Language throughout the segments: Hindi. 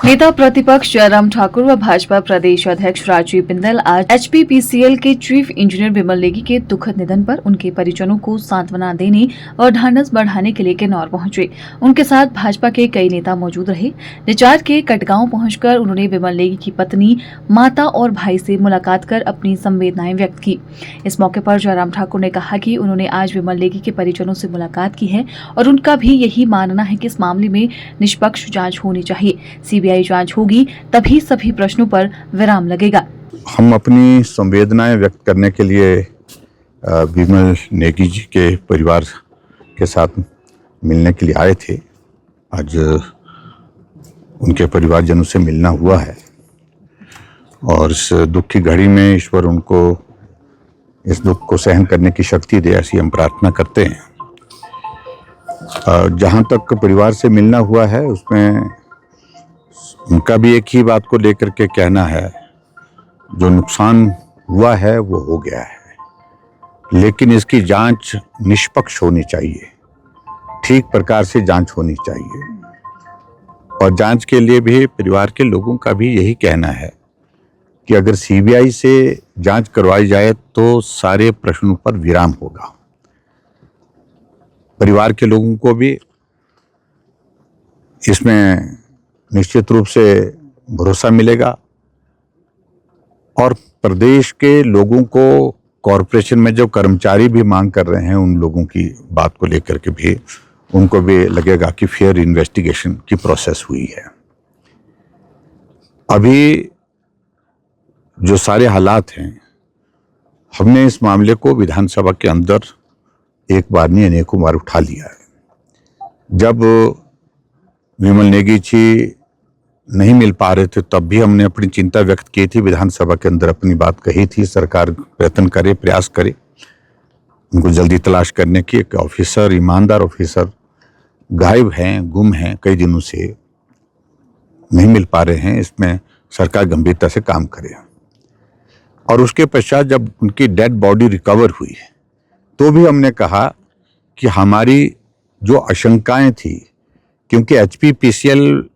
नेता प्रतिपक्ष जयराम ठाकुर व भाजपा प्रदेश अध्यक्ष राजीव बिंदल आज एचपीपीसीएल के चीफ इंजीनियर विमल नेगी के दुखद निधन पर उनके परिजनों को सांत्वना देने और ढांढस बढ़ाने के लिए किन्नौर पहुंचे। उनके साथ भाजपा के कई नेता मौजूद रहे। निचार के कटगांव पहुंचकर उन्होंने विमल नेगी की पत्नी, माता और भाई से मुलाकात कर अपनी संवेदनाएं व्यक्त की। इस मौके पर जयराम ठाकुर ने कहा कि उन्होंने आज विमल नेगी के परिजनों से मुलाकात की है और उनका भी यही मानना है कि इस मामले में निष्पक्ष जांच होनी चाहिए। सीबीआई जांच होगी तभी सभी प्रश्नों पर विराम लगेगा। हम अपनी संवेदनाएं व्यक्त करने के लिए विमल नेगी जी के परिवार के साथ मिलने के लिए आए थे। आज उनके परिवारजनों से मिलना हुआ है और इस दुख की घड़ी में ईश्वर उनको इस दुख को सहन करने की शक्ति दे, ऐसी हम प्रार्थना करते हैं। जहाँ तक परिवार से मिलना हुआ है उसमें उनका भी एक ही बात को लेकर के कहना है, जो नुकसान हुआ है वो हो गया है, लेकिन इसकी जांच निष्पक्ष होनी चाहिए, ठीक प्रकार से जांच होनी चाहिए। और जांच के लिए भी परिवार के लोगों का भी यही कहना है कि अगर सीबीआई से जांच करवाई जाए तो सारे प्रश्नों पर विराम होगा। परिवार के लोगों को भी इसमें निश्चित रूप से भरोसा मिलेगा और प्रदेश के लोगों को कॉरपोरेशन में जो कर्मचारी भी मांग कर रहे हैं उन लोगों की बात को लेकर के भी उनको भी लगेगा कि फेयर इन्वेस्टिगेशन की प्रोसेस हुई है। अभी जो सारे हालात हैं, हमने इस मामले को विधानसभा के अंदर एक बार नहीं अनेकों बार उठा लिया है। जब विमल नेगी जी नहीं मिल पा रहे थे तब भी हमने अपनी चिंता व्यक्त की थी, विधानसभा के अंदर अपनी बात कही थी। सरकार प्रयत्न करे, प्रयास करे उनको जल्दी तलाश करने की। एक ऑफिसर, ईमानदार ऑफिसर गायब हैं, गुम हैं, कई दिनों से नहीं मिल पा रहे हैं। इसमें सरकार गंभीरता से काम करे। और उसके पश्चात जब उनकी डेड बॉडी रिकवर हुई तो भी हमने कहा कि हमारी जो आशंकाएं थी, क्योंकि एचपीपीसीएल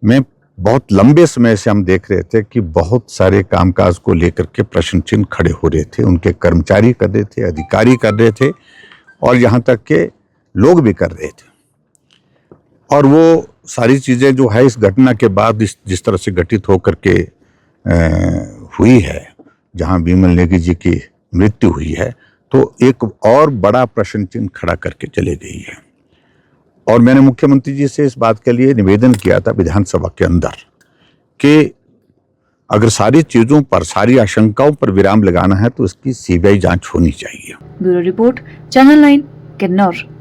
में बहुत लंबे समय से हम देख रहे थे कि बहुत सारे कामकाज को लेकर के प्रश्न चिन्ह खड़े हो रहे थे। उनके कर्मचारी कर रहे थे, अधिकारी कर रहे थे और यहाँ तक के लोग भी कर रहे थे। और वो सारी चीज़ें जो है इस घटना के बाद जिस तरह से घटित होकर के हुई है, जहाँ विमल नेगी जी की मृत्यु हुई है, तो एक और बड़ा प्रश्न चिन्ह खड़ा करके चले गई है। और मैंने मुख्यमंत्री जी से इस बात के लिए निवेदन किया था विधानसभा के अंदर कि अगर सारी चीजों पर, सारी आशंकाओं पर विराम लगाना है तो इसकी सीबीआई जांच होनी चाहिए। Bureau report, channel 9, Kinnaur.